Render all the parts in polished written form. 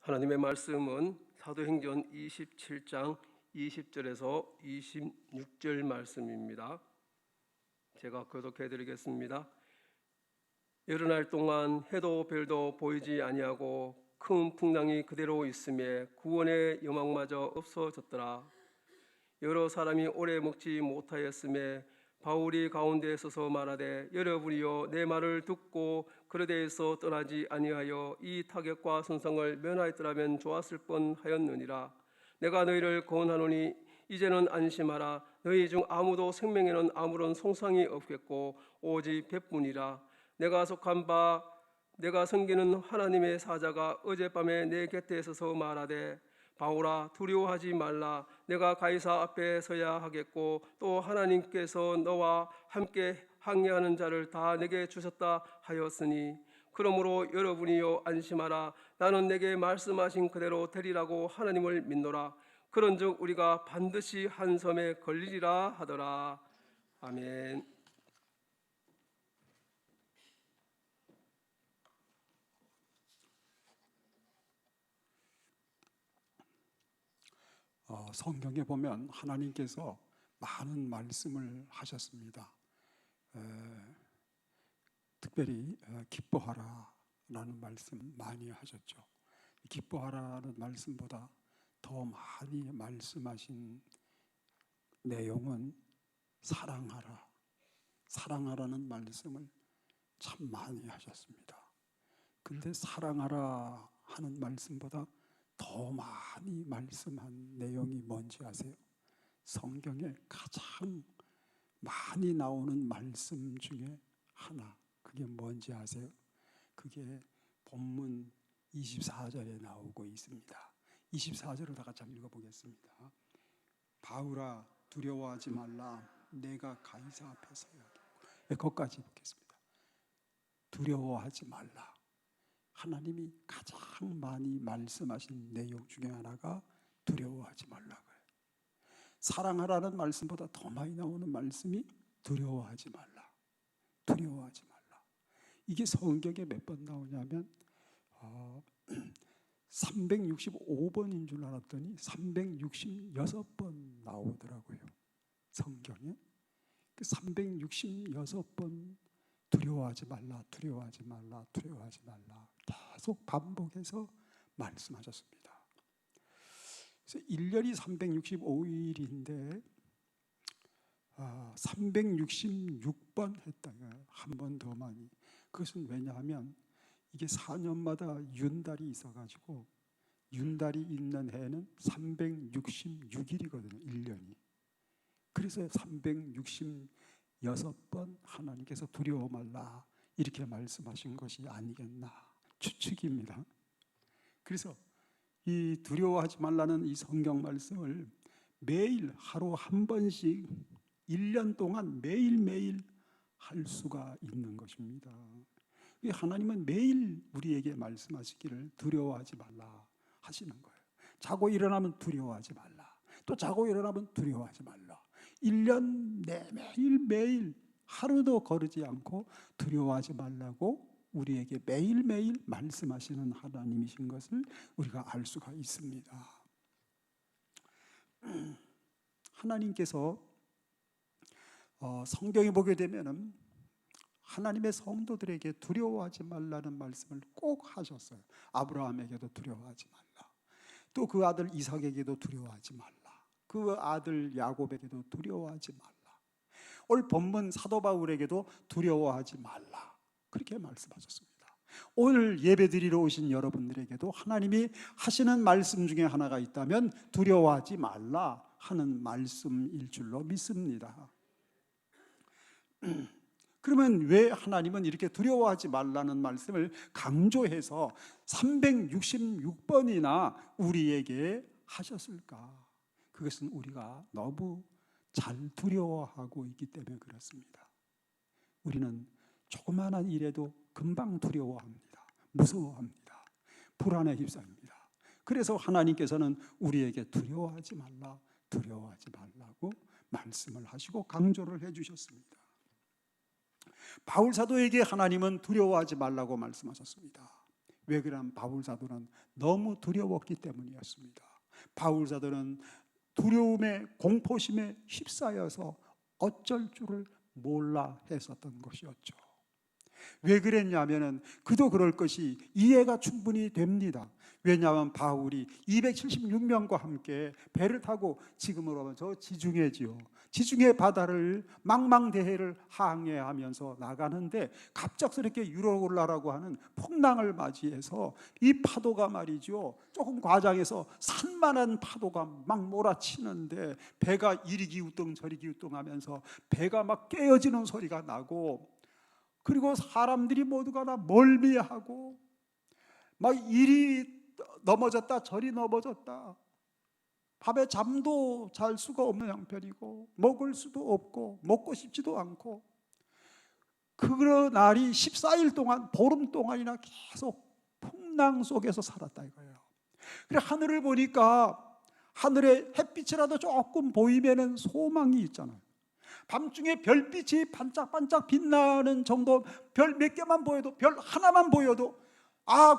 하나님의 말씀은 사도행전 27장 20절에서 26절 말씀입니다. 제가 교독해 드리겠습니다. 여러 날 동안 해도 별도 보이지 아니하고 큰 풍랑이 그대로 있음에 구원의 여망마저 없어졌더라. 여러 사람이 오래 먹지 못하였음에 바울이 가운데 서서 말하되, 여러분이여 내 말을 듣고 그르데에서 떠나지 아니하여 이 타격과 손상을 면하였더라면 좋았을 뻔하였느니라. 내가 너희를 권하노니 이제는 안심하라. 너희 중 아무도 생명에는 아무런 손상이 없겠고 오직 백분이라. 내가 속한 바 내가 섬기는 하나님의 사자가 어젯밤에 내 곁에 서서 말하되, 바울아 두려워하지 말라. 내가 가이사 앞에 서야 하겠고 또 하나님께서 너와 함께 항해하는 자를 다 내게 주셨다 하였으니, 그러므로 여러분이여 안심하라. 나는 내게 말씀하신 그대로 되리라고 하나님을 믿노라. 그런즉 우리가 반드시 한 섬에 걸리리라 하더라. 아멘. 성경에 보면 하나님께서 많은 말씀을 하셨습니다. 특별히 기뻐하라라는 말씀 많이 하셨죠. 기뻐하라는 말씀보다 더 많이 말씀하신 내용은 사랑하라는 말씀을 참 많이 하셨습니다. 그런데 사랑하라 하는 말씀보다 더 많이 말씀한 내용이 뭔지 아세요? 성경에 가장 많이 나오는 말씀 중에 하나, 그게 뭔지 아세요? 그게 본문 24절에 나오고 있습니다. 24절을 다 같이 한번 읽어보겠습니다. 바울아 두려워하지 말라. 내가 가이사 앞에 서야 하겠고. 거기까지 보겠습니다. 두려워하지 말라. 하나님이 가장 많이 말씀하신 내용 중에 하나가 두려워하지 말라고요. 사랑하라는 말씀보다 더 많이 나오는 말씀이 두려워하지 말라. 두려워하지 말라. 이게 성경에 몇 번 나오냐면 365번인 줄 알았더니 366번 나오더라고요. 성경에. 그 366번 두려워하지 말라, 두려워하지 말라, 두려워하지 말라 계속 반복해서 말씀하셨습니다. 그래서 1년이 365일인데 366번 했다. 한 번 더 많이. 그것은 왜냐하면 이게 4년마다 윤달이 있어가지고 윤달이 있는 해는 366일이거든요. 1년이. 그래서 366번 하나님께서 두려워 말라 이렇게 말씀하신 것이 아니겠나 추측입니다. 그래서 이 두려워하지 말라는 이 성경 말씀을 매일 하루 한 번씩 1년 동안 매일매일 할 수가 있는 것입니다. 하나님은 매일 우리에게 말씀하시기를 두려워하지 말라 하시는 거예요. 자고 일어나면 두려워하지 말라. 또 자고 일어나면 두려워하지 말라. 1년 내 매일매일 하루도 거르지 않고 두려워하지 말라고 우리에게 매일매일 말씀하시는 하나님이신 것을 우리가 알 수가 있습니다. 하나님께서 성경에 보게 되면은 하나님의 성도들에게 두려워하지 말라는 말씀을 꼭 하셨어요. 아브라함에게도 두려워하지 말라. 또 그 아들 이삭에게도 두려워하지 말라. 그 아들 야곱에게도 두려워하지 말라. 오늘 본문 사도 바울에게도 두려워하지 말라. 그렇게 말씀하셨습니다. 오늘 예배드리러 오신 여러분들에게도 하나님이 하시는 말씀 중에 하나가 있다면 두려워하지 말라 하는 말씀일 줄로 믿습니다. 그러면 왜 하나님은 이렇게 두려워하지 말라는 말씀을 강조해서 366번이나 우리에게 하셨을까? 그것은 우리가 너무 잘 두려워하고 있기 때문에 그렇습니다. 우리는 조그마한 일에도 금방 두려워합니다. 무서워합니다. 불안에 휩싸입니다. 그래서 하나님께서는 우리에게 두려워하지 말라고 말씀을 하시고 강조를 해주셨습니다. 바울 사도에게 하나님은 두려워하지 말라고 말씀하셨습니다. 왜 그러냐면 바울 사도는 너무 두려웠기 때문이었습니다. 바울 사도는 두려움에 공포심에 휩싸여서 어쩔 줄을 몰라 했었던 것이었죠. 왜 그랬냐면은 그도 그럴 것이 이해가 충분히 됩니다. 왜냐하면 바울이 276명과 함께 배를 타고 지금으로 하면 저 지중해지요. 지중해 바다를 망망대해를 항해하면서 나가는데 갑작스럽게 유로굴라라고 하는 풍랑을 맞이해서 이 파도가 말이죠, 조금 과장해서 산만한 파도가 막 몰아치는데 배가 이리 기우뚱 저리 기우뚱 하면서 배가 막 깨어지는 소리가 나고, 그리고 사람들이 모두가 다 멀미하고 막 이리 넘어졌다 저리 넘어졌다, 밤에 잠도 잘 수가 없는 형편이고 먹을 수도 없고 먹고 싶지도 않고, 그 날이 14일 동안 보름 동안이나 계속 풍랑 속에서 살았다 이거예요. 그래 하늘을 보니까 하늘에 햇빛이라도 조금 보이면은 소망이 있잖아요. 밤중에 별빛이 반짝반짝 빛나는 정도, 별 몇 개만 보여도, 별 하나만 보여도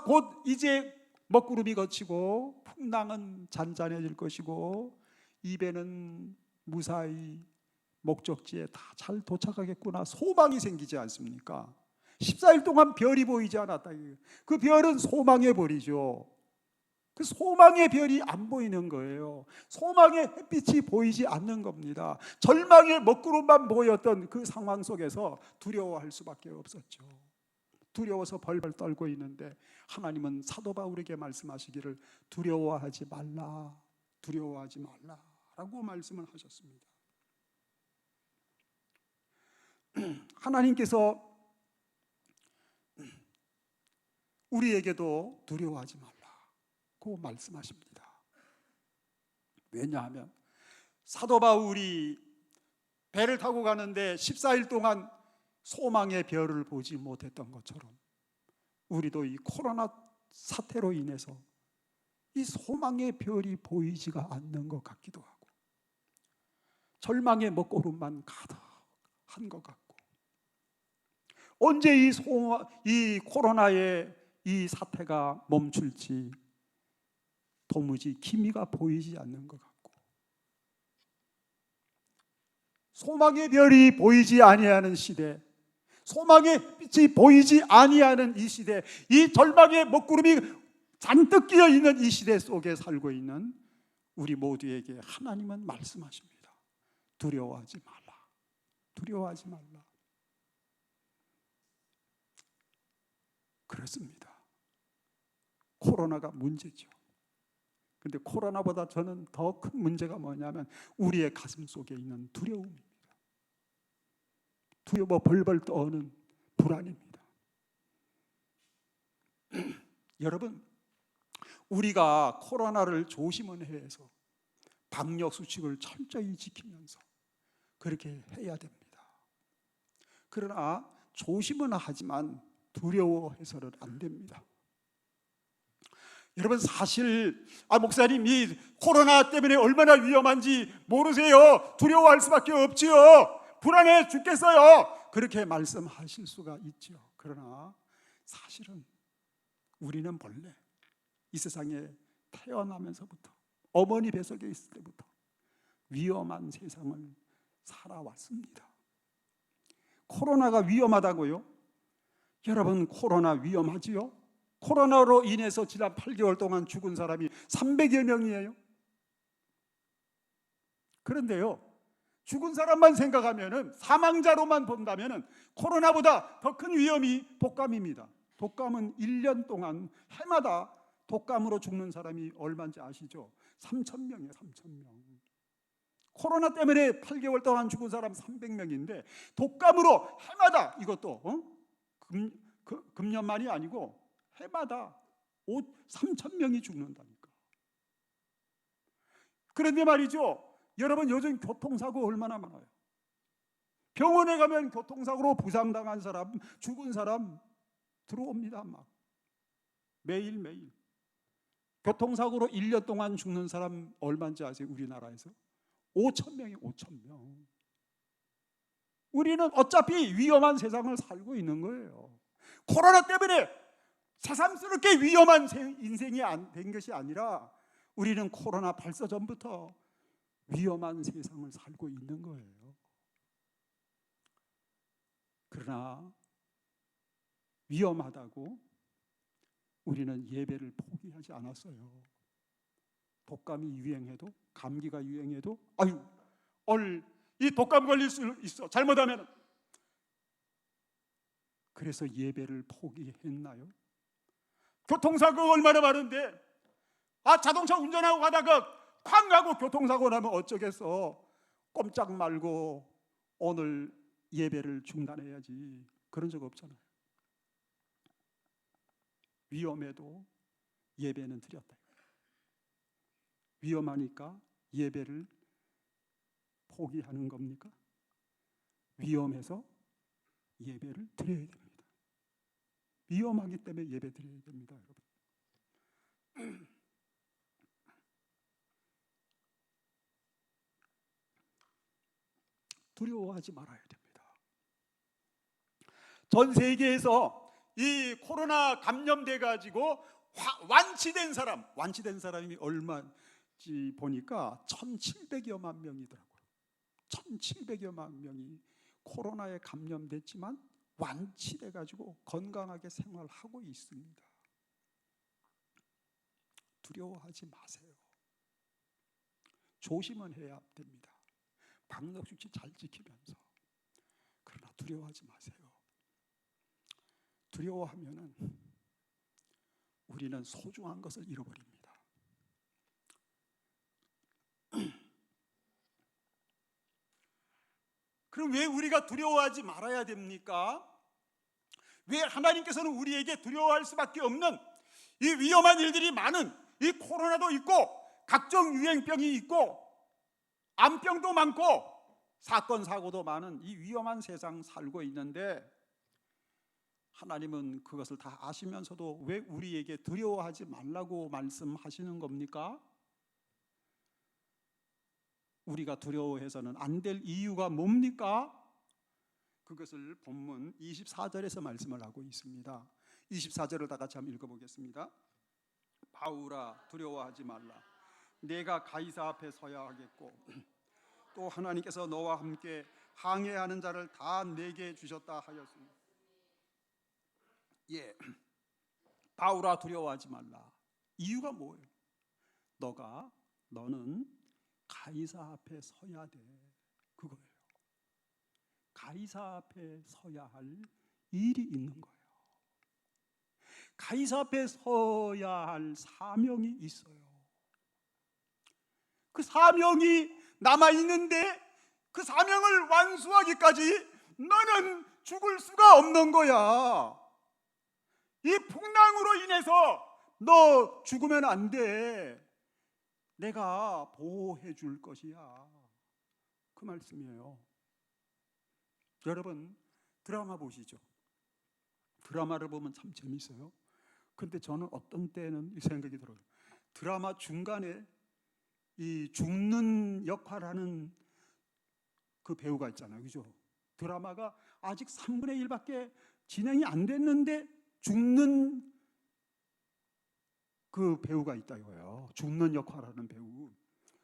곧 이제 먹구름이 걷히고 풍랑은 잔잔해질 것이고 입에는 무사히 목적지에 다 잘 도착하겠구나, 소망이 생기지 않습니까? 14일 동안 별이 보이지 않았다. 그 별은 소망의 별이죠. 그 소망의 별이 안 보이는 거예요. 소망의 햇빛이 보이지 않는 겁니다. 절망의 먹구름만 보였던 그 상황 속에서 두려워할 수밖에 없었죠. 두려워서 벌벌 떨고 있는데 하나님은 사도 바울에게 말씀하시기를 두려워하지 말라, 두려워하지 말라라고 말씀을 하셨습니다. 하나님께서 우리에게도 두려워하지 말라고 말씀하십니다. 왜냐하면 사도 바울이 배를 타고 가는데 14일 동안 소망의 별을 보지 못했던 것처럼 우리도 이 코로나 사태로 인해서 이 소망의 별이 보이지가 않는 것 같기도 하고 절망의 먹구름만 가득한 것 같고, 언제 이 코로나의 이 사태가 멈출지 도무지 기미가 보이지 않는 것 같고, 소망의 별이 보이지 아니하는 시대, 소망의 빛이 보이지 아니하는 이 시대, 이 절망의 먹구름이 잔뜩 끼어 있는 이 시대 속에 살고 있는 우리 모두에게 하나님은 말씀하십니다. 두려워하지 말라, 두려워하지 말라. 그렇습니다. 코로나가 문제죠. 그런데 코로나보다 저는 더 큰 문제가 뭐냐면 우리의 가슴 속에 있는 두려움입니다. 두려워 벌벌 떠는 불안입니다. 여러분, 우리가 코로나를 조심은 해서 방역 수칙을 철저히 지키면서 그렇게 해야 됩니다. 그러나 조심은 하지만 두려워해서는 안 됩니다. 여러분, 사실 목사님 이 코로나 때문에 얼마나 위험한지 모르세요. 두려워할 수밖에 없지요. 불안해 죽겠어요. 그렇게 말씀하실 수가 있죠. 그러나 사실은 우리는 본래 이 세상에 태어나면서부터 어머니 뱃속에 있을 때부터 위험한 세상을 살아왔습니다. 코로나가 위험하다고요? 여러분, 코로나 위험하지요? 코로나로 인해서 지난 8개월 동안 죽은 사람이 300여 명이에요. 그런데요, 죽은 사람만 생각하면은, 사망자로만 본다면은 코로나보다 더 큰 위험이 독감입니다. 독감은 1년 동안 해마다 독감으로 죽는 사람이 얼마인지 아시죠? 3,000명이에요. 3,000명. 코로나 때문에 8개월 동안 죽은 사람 300명인데 독감으로 해마다, 이것도 금년만이 아니고 해마다 3,000명이 죽는다니까. 그런데 말이죠, 여러분, 요즘 교통사고 얼마나 많아요. 병원에 가면 교통사고로 부상당한 사람, 죽은 사람 들어옵니다. 막 매일매일. 교통사고로 1년 동안 죽는 사람 얼마인지 아세요? 우리나라에서 5,000명이 5,000명. 우리는 어차피 위험한 세상을 살고 있는 거예요. 코로나 때문에 새삼스럽게 위험한 인생이 된 것이 아니라 우리는 코로나 발서 전부터 위험한 세상을 살고 있는 거예요. 그러나 위험하다고 우리는 예배를 포기하지 않았어요. 독감이 유행해도, 감기가 유행해도, 아유, 오늘 이 독감 걸릴 수 있어, 잘못하면. 그래서 예배를 포기했나요? 교통사고가 얼마나 많은데, 자동차 운전하고 가다가 쾅 가고 교통사고 나면 어쩌겠어. 꼼짝 말고 오늘 예배를 중단해야지. 그런 적 없잖아요. 위험해도 예배는 드렸다. 위험하니까 예배를 포기하는 겁니까? 위험해서 예배를 드려야 됩니다. 위험하기 때문에 예배 드려야 됩니다, 여러분. 두려워하지 말아야 됩니다. 전 세계에서 이 코로나 감염돼 가지고 완치된 사람이 얼마인지 보니까 1,700여만 명이더라고요. 1,700여만 명이 코로나에 감염됐지만 완치돼 가지고 건강하게 생활하고 있습니다. 두려워하지 마세요. 조심은 해야 됩니다. 방역수칙 잘 지키면서. 그러나 두려워하지 마세요. 두려워하면은 우리는 소중한 것을 잃어버립니다. 그럼 왜 우리가 두려워하지 말아야 됩니까? 왜 하나님께서는 우리에게 두려워할 수밖에 없는 이 위험한 일들이 많은, 이 코로나도 있고 각종 유행병이 있고 암병도 많고 사건 사고도 많은 이 위험한 세상 살고 있는데, 하나님은 그것을 다 아시면서도 왜 우리에게 두려워하지 말라고 말씀하시는 겁니까? 우리가 두려워해서는 안 될 이유가 뭡니까? 그것을 본문 24절에서 말씀을 하고 있습니다. 24절을 다 같이 한번 읽어보겠습니다. 바울아, 두려워하지 말라. 내가 가이사 앞에 서야 하겠고 또 하나님께서 너와 함께 항해하는 자를 다 내게 주셨다 하였습니다. 바울아, 두려워하지 말라. 이유가 뭐예요? 너는 가이사 앞에 서야 돼. 그거예요. 가이사 앞에 서야 할 일이 있는 거예요. 가이사 앞에 서야 할 사명이 있어요. 그 사명이 남아있는데 그 사명을 완수하기까지 너는 죽을 수가 없는 거야. 이 풍랑으로 인해서 너 죽으면 안 돼. 내가 보호해 줄 것이야. 그 말씀이에요. 여러분, 드라마 보시죠. 드라마를 보면 참 재밌어요. 근데 저는 어떤 때는 이 생각이 들어요. 드라마 중간에 이 죽는 역할하는 그 배우가 있잖아요. 그죠? 드라마가 아직 3분의 1밖에 진행이 안 됐는데 죽는 그 배우가 있다 이거예요. 죽는 역할하는 배우.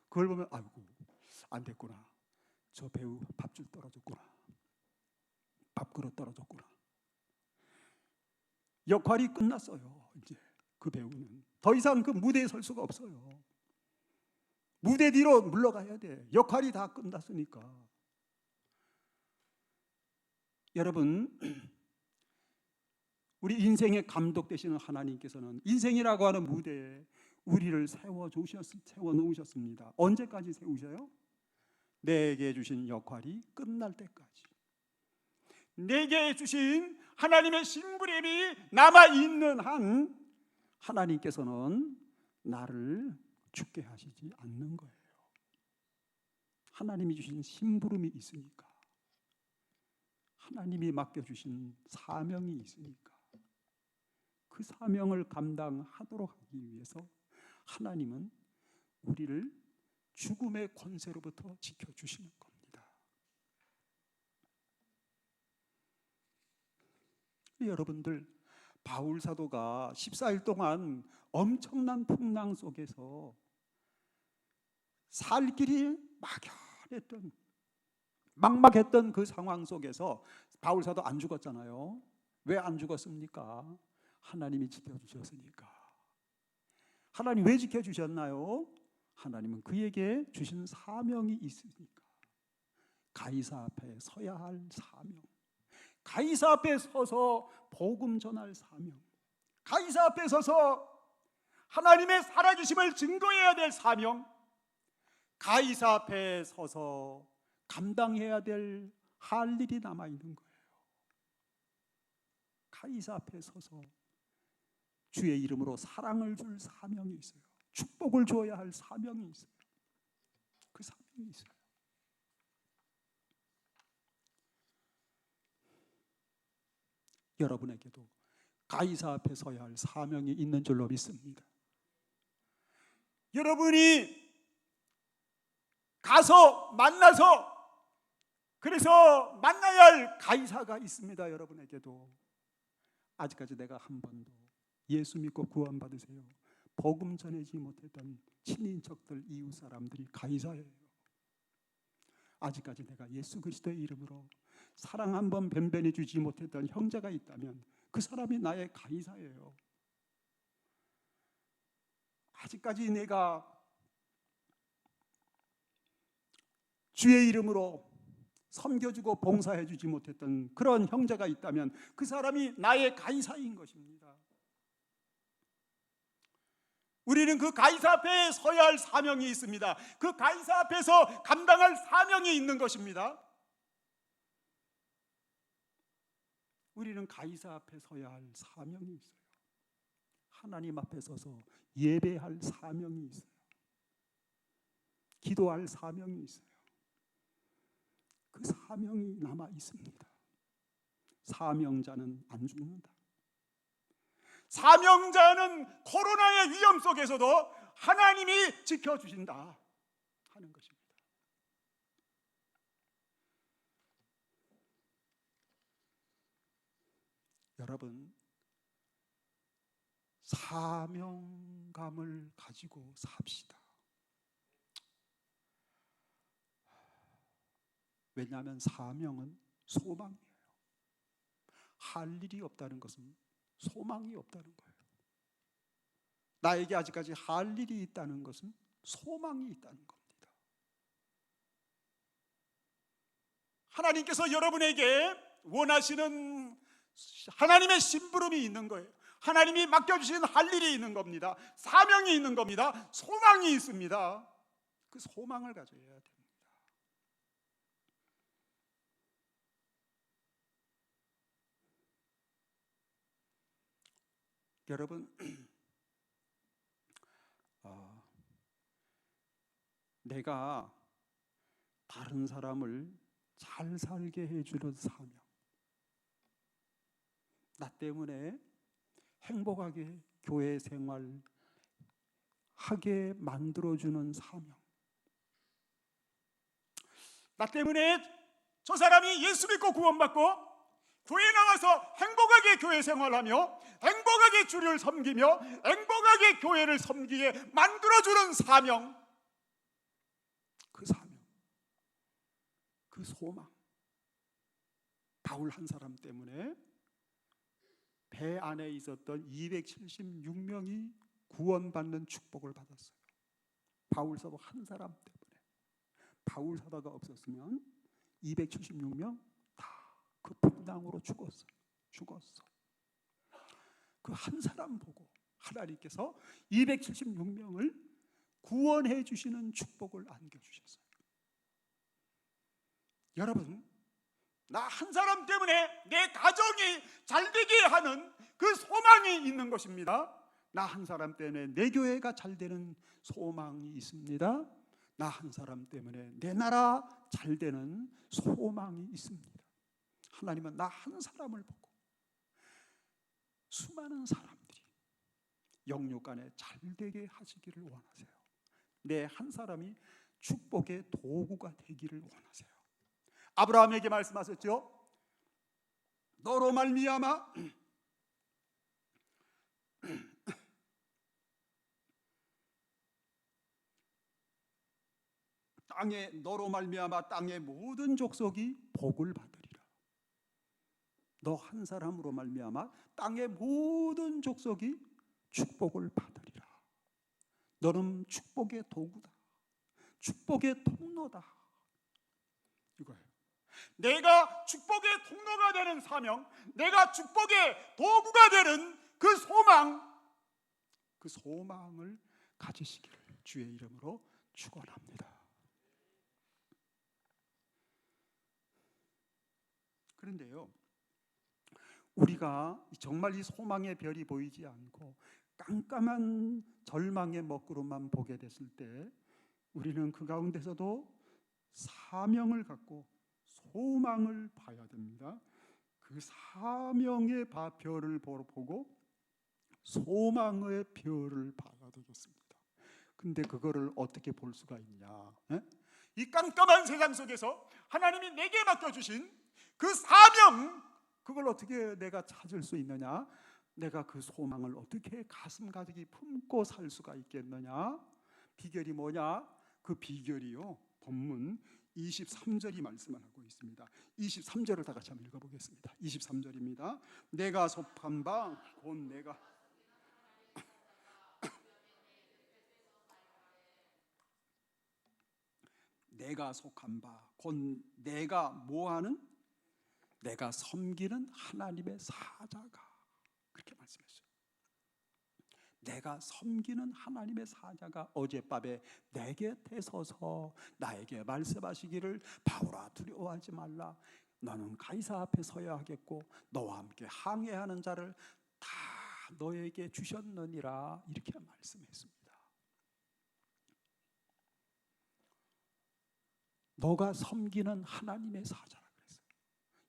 그걸 보면 아이고, 안 됐구나. 저 배우 밥줄 떨어졌구나. 밥그릇 떨어졌구나. 역할이 끝났어요. 이제 그 배우는 더 이상 그 무대에 설 수가 없어요. 무대 뒤로 물러가야 돼. 역할이 다 끝났으니까. 여러분, 우리 인생의 감독 되시는 하나님께서는 인생이라고 하는 무대에 우리를 세워 놓으셨습니다. 언제까지 세우셔요? 내게 주신 역할이 끝날 때까지. 내게 주신 하나님의 신부름이 남아있는 한 하나님께서는 나를 죽게 하시지 않는 거예요. 하나님이 주신 심부름이 있으니까, 하나님이 맡겨주신 사명이 있으니까, 그 사명을 감당하도록 하기 위해서 하나님은 우리를 죽음의 권세로부터 지켜주시는 겁니다. 여러분들, 바울 사도가 14일 동안 엄청난 풍랑 속에서 살 길이 막막했던 그 상황 속에서 바울 사도 안 죽었잖아요. 왜 안 죽었습니까? 하나님이 지켜주셨으니까. 하나님 왜 지켜주셨나요? 하나님은 그에게 주신 사명이 있으니까. 가이사 앞에 서야 할 사명, 가이사 앞에 서서 복음 전할 사명, 가이사 앞에 서서 하나님의 살아계심을 증거해야 될 사명, 가이사 앞에 서서 감당해야 될 할 일이 남아있는 거예요. 가이사 앞에 서서 주의 이름으로 사랑을 줄 사명이 있어요. 축복을 줘야 할 사명이 있어요. 그 사명이 있어요. 여러분에게도 가이사 앞에 서야 할 사명이 있는 줄로 믿습니다. 여러분이 가서 만나서 그래서 만나야 할 가이사가 있습니다. 여러분에게도 아직까지 내가 한 번도 예수 믿고 구원받으세요 복음 전하지 못했던 친인척들, 이웃 사람들이 가이사예요. 아직까지 내가 예수 그리스도의 이름으로 사랑 한 번 변변해 주지 못했던 형제가 있다면 그 사람이 나의 가이사예요. 아직까지 내가 주의 이름으로 섬겨주고 봉사해주지 못했던 그런 형제가 있다면 그 사람이 나의 가이사인 것입니다. 우리는 그 가이사 앞에 서야 할 사명이 있습니다. 그 가이사 앞에서 감당할 사명이 있는 것입니다. 우리는 가이사 앞에 서야 할 사명이 있어요. 하나님 앞에 서서 예배할 사명이 있어요. 기도할 사명이 있어요. 그 사명이 남아 있습니다. 사명자는 안 죽는다. 사명자는 코로나의 위험 속에서도 하나님이 지켜주신다 하는 것입니다. 여러분, 사명감을 가지고 삽시다. 왜냐하면 사명은 소망이에요. 할 일이 없다는 것은 소망이 없다는 거예요. 나에게 아직까지 할 일이 있다는 것은 소망이 있다는 겁니다. 하나님께서 여러분에게 원하시는 하나님의 심부름이 있는 거예요. 하나님이 맡겨주신 할 일이 있는 겁니다. 사명이 있는 겁니다. 소망이 있습니다. 그 소망을 가져야 됩니다. 여러분, 내가 다른 사람을 잘 살게 해주는 사명, 나 때문에 행복하게 교회 생활 하게 만들어주는 사명, 나 때문에 저 사람이 예수 믿고 구원받고 교회 나와서 행복하게 교회 생활하며 행복하게 주를 섬기며 행복하게 교회를 섬기게 만들어주는 사명, 그 사명, 그 소망. 바울 한 사람 때문에 배 안에 있었던 276명이 구원받는 축복을 받았어요. 바울 사도 한 사람 때문에. 바울 사도가 없었으면 276명 다 그 풍랑으로 죽었어. 그 한 사람 보고 하나님께서 276명을 구원해 주시는 축복을 안겨주셨어요. 여러분, 나 한 사람 때문에 내 가정이 잘되게 하는 그 소망이 있는 것입니다. 나 한 사람 때문에 내 교회가 잘되는 소망이 있습니다. 나 한 사람 때문에 내 나라 잘되는 소망이 있습니다. 하나님은 나 한 사람을 보고 수많은 사람들이 영육 안에 잘되게 하시기를 원하세요. 내 한 사람이 축복의 도구가 되기를 원하세요. 아브라함에게 말씀하셨죠. 너로 말미암아 땅에 너로 말미암아 땅의 모든 족속이 복을 받으리라. 너 한 사람으로 말미암아 땅의 모든 족속이 축복을 받으리라. 너는 축복의 도구다. 축복의 통로다. 이거예요. 내가 축복의 통로가 되는 사명, 내가 축복의 도구가 되는 그 소망을 가지시기를 주의 이름으로 축원합니다. 그런데요, 우리가 정말 이 소망의 별이 보이지 않고 깜깜한 절망의 먹구름만 보게 됐을 때 우리는 그 가운데서도 사명을 갖고 소망을 봐야 됩니다. 그 사명의 별을 보고 소망의 별을 봐야 되겠습니다. 근데 그거를 어떻게 볼 수가 있냐? 이 깜깜한 세상 속에서 하나님이 내게 맡겨주신 그 사명, 그걸 어떻게 내가 찾을 수 있느냐? 내가 그 소망을 어떻게 가슴 가득히 품고 살 수가 있겠느냐? 비결이 뭐냐? 그 비결이요, 본문 23절이 말씀을 하고 있습니다. 23절을 다 같이 한번 읽어보겠습니다. 23절입니다. 내가 속한 바 곧 내가 속한 바 곧 내가 뭐하는? 내가 섬기는 하나님의 사자가, 그렇게 말씀했어요. 내가 섬기는 하나님의 사자가 어젯밤에 내 곁에 서서 나에게 말씀하시기를 바울아 두려워하지 말라. 너는 가이사 앞에 서야 하겠고 너와 함께 항해하는 자를 다 너에게 주셨느니라. 이렇게 말씀했습니다. 너가 섬기는 하나님의 사자라 그랬어요.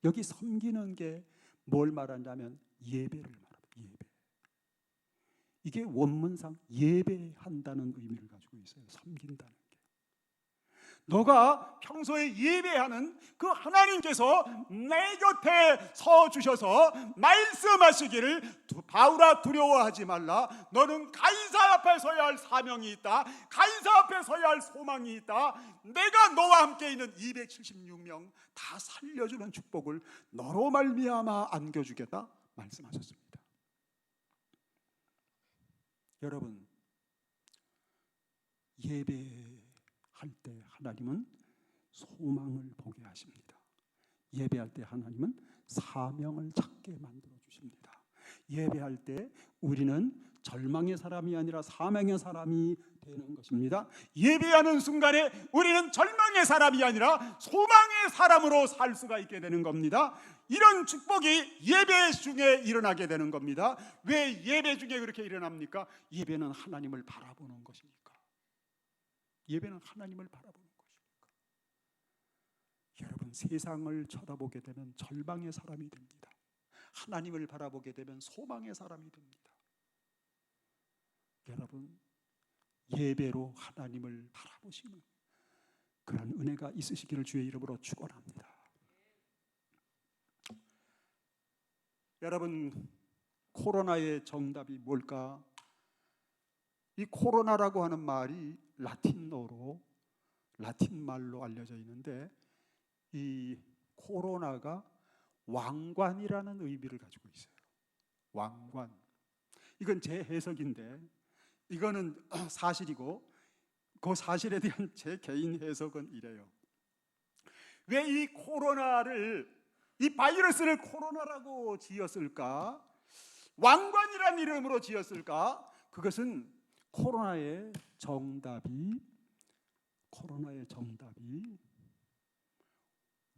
여기 섬기는 게 뭘 말하냐면 예배를 말합니다. 예배. 이게 원문상 예배한다는 의미를 가지고 있어요. 섬긴다는 게. 너가 평소에 예배하는 그 하나님께서 내 곁에 서 주셔서 말씀하시기를 바울아 두려워하지 말라. 너는 가이사 앞에 서야 할 사명이 있다. 가이사 앞에 서야 할 소망이 있다. 내가 너와 함께 있는 276명 다 살려주는 축복을 너로 말미암아 안겨주겠다 말씀하셨습니다. 여러분, 예배할 때 하나님은 소망을 보게 하십니다. 예배할 때 하나님은 사명을 찾게 만들어 주십니다. 예배할 때 우리는 절망의 사람이 아니라 사명의 사람이 되는 것입니다. 예배하는 순간에 우리는 절망의 사람이 아니라 소망의 사람으로 살 수가 있게 되는 겁니다. 이런 축복이 예배 중에 일어나게 되는 겁니다. 왜 예배 중에 그렇게 일어납니까? 예배는 하나님을 바라보는 것이니까. 예배는 하나님을 바라보는 것이니까. 여러분, 세상을 쳐다보게 되면 절망의 사람이 됩니다. 하나님을 바라보게 되면 소망의 사람이 됩니다. 여러분, 예배로 하나님을 바라보시는 그런 은혜가 있으시기를 주의 이름으로 축원합니다. 여러분, 코로나의 정답이 뭘까? 이 코로나라고 하는 말이 라틴 말로 알려져 있는데 이 코로나가 왕관이라는 의미를 가지고 있어요. 왕관. 이건 제 해석인데 이거는 사실이고 그 사실에 대한 제 개인 해석은 이래요. 왜 이 코로나를, 이 바이러스를 코로나라고 지었을까? 왕관이라는 이름으로 지었을까? 그것은 코로나의 정답이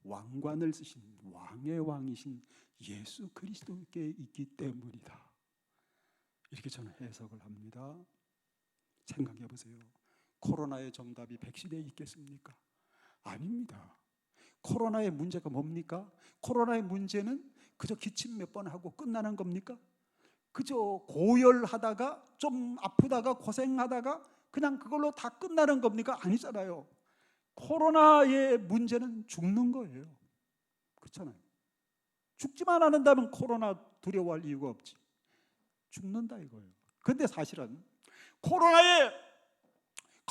왕관을 쓰신 왕의 왕이신 예수 그리스도께 있기 때문이다. 이렇게 저는 해석을 합니다. 생각해 보세요. 코로나의 정답이 백신에 있겠습니까? 아닙니다. 코로나의 문제가 뭡니까? 코로나의 문제는 그저 기침 몇 번 하고 끝나는 겁니까? 그저 고열하다가 좀 아프다가 고생하다가 그냥 그걸로 다 끝나는 겁니까? 아니잖아요. 코로나의 문제는 죽는 거예요. 그렇잖아요. 죽지만 않는다면 코로나 두려워할 이유가 없지. 죽는다 이거예요. 근데 사실은 코로나의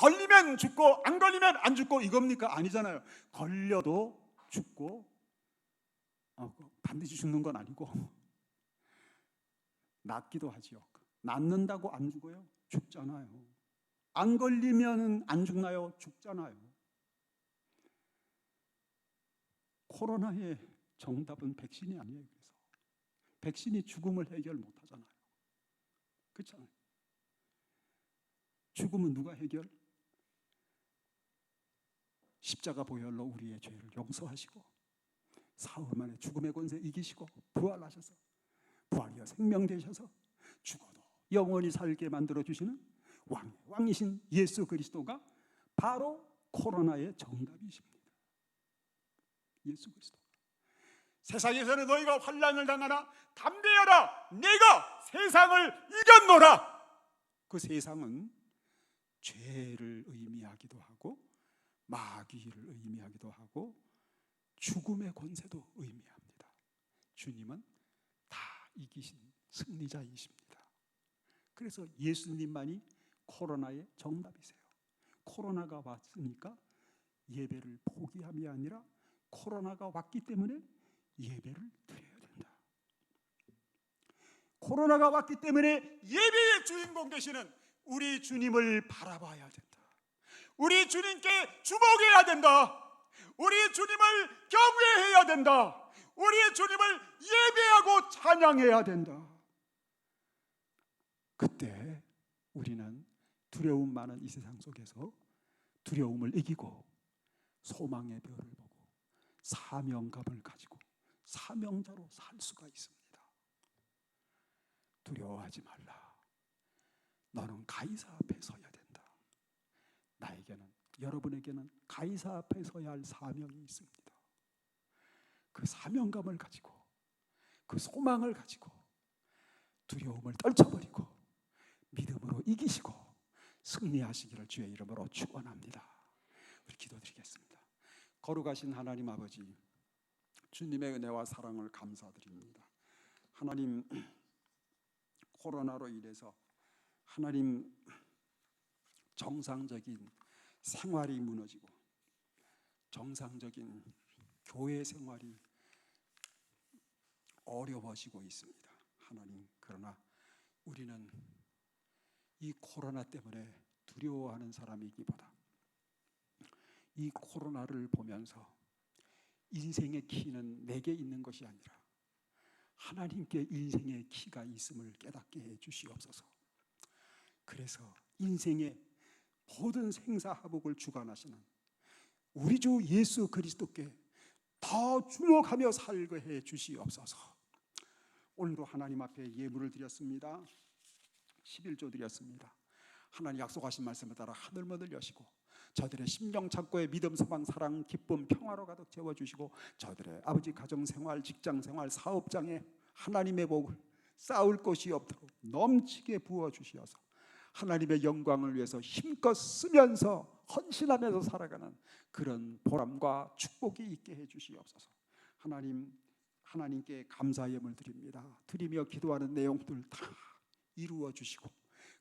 걸리면 죽고 안 걸리면 안 죽고 이겁니까? 아니잖아요. 걸려도 죽고 반드시 죽는 건 아니고 낫기도 하지요. 낫는다고 안 죽어요? 죽잖아요. 안 걸리면 안 죽나요? 죽잖아요. 코로나의 정답은 백신이 아니에요. 그래서 백신이 죽음을 해결 못하잖아요. 그렇잖아요. 죽음은 누가 해결? 십자가 보혈로 우리의 죄를 용서하시고 사흘 만에 죽음의 권세 이기시고 부활하셔서 부활이여 생명 되셔서 죽어도 영원히 살게 만들어 주시는 왕이신 예수 그리스도가 바로 코로나의 정답이십니다. 예수 그리스도. 세상에서는 너희가 환난을 당하나 담대하라, 내가 세상을 이겼노라. 그 세상은 죄를 의미하기도 하고 마귀를 의미하기도 하고 죽음의 권세도 의미합니다. 주님은 다 이기신 승리자이십니다. 그래서 예수님만이 코로나의 정답이세요. 코로나가 왔으니까 예배를 포기함이 아니라 코로나가 왔기 때문에 예배를 드려야 된다. 코로나가 왔기 때문에 예배의 주인공 되시는 우리 주님을 바라봐야 된다. 우리 주님께 주목해야 된다. 우리 주님을 경외해야 된다. 우리 주님을 예배하고 찬양해야 된다. 그때 우리는 두려움 많은 이 세상 속에서 두려움을 이기고 소망의 별을 보고 사명감을 가지고 사명자로 살 수가 있습니다. 두려워하지 말라. 너는 가이사 앞에 서야 된다. 나에게는, 여러분에게는 가이사 앞에 서야 할 사명이 있습니다. 그 사명감을 가지고 그 소망을 가지고 두려움을 떨쳐버리고 믿음으로 이기시고 승리하시기를 주의 이름으로 축원합니다. 우리 기도드리겠습니다. 거룩하신 하나님 아버지, 주님의 은혜와 사랑을 감사드립니다. 하나님, 코로나로 인해서 하나님 정상적인 생활이 무너지고 정상적인 교회 생활이 어려워지고 있습니다. 하나님, 그러나 우리는 이 코로나 때문에 두려워하는 사람이기보다 이 코로나를 보면서 인생의 키는 내게 있는 것이 아니라 하나님께 인생의 키가 있음을 깨닫게 해 주시옵소서. 그래서 인생의 모든 생사화복을 주관하시는 우리 주 예수 그리스도께 더 주목하며 살게 해 주시옵소서. 오늘도 하나님 앞에 예물을 드렸습니다. 11조 드렸습니다. 하나님 약속하신 말씀을 따라 하늘문을 여시고 저들의 심령 창고에 믿음, 소망, 사랑, 기쁨, 평화로 가득 채워주시고 저들의 아버지 가정생활, 직장생활, 사업장에 하나님의 복을 쌓을 곳이 없도록 넘치게 부어주시어서 하나님의 영광을 위해서 힘껏 쓰면서 헌신하면서 살아가는 그런 보람과 축복이 있게 해주시옵소서. 하나님께 감사의 예물 드립니다. 드리며 기도하는 내용들 다 이루어 주시고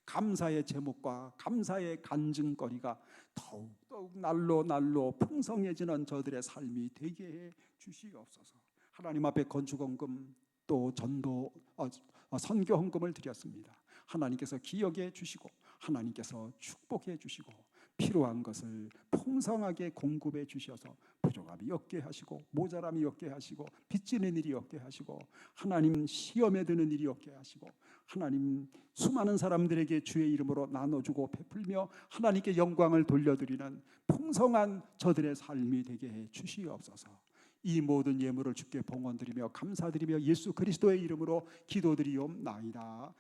감사의 제목과 감사의 간증거리가 더욱 날로 풍성해지는 저들의 삶이 되게 해 주시옵소서. 하나님 앞에 건축헌금 또 전도 선교 헌금을 드렸습니다. 하나님께서 기억해 주시고 하나님께서 축복해 주시고 필요한 것을 풍성하게 공급해 주셔서 부족함이 없게 하시고 모자람이 없게 하시고 빚지는 일이 없게 하시고 하나님 시험에 드는 일이 없게 하시고 하나님 수많은 사람들에게 주의 이름으로 나눠주고 베풀며 하나님께 영광을 돌려드리는 풍성한 저들의 삶이 되게 해 주시옵소서. 이 모든 예물을 주께 봉헌드리며 감사드리며 예수 그리스도의 이름으로 기도드리옵나이다.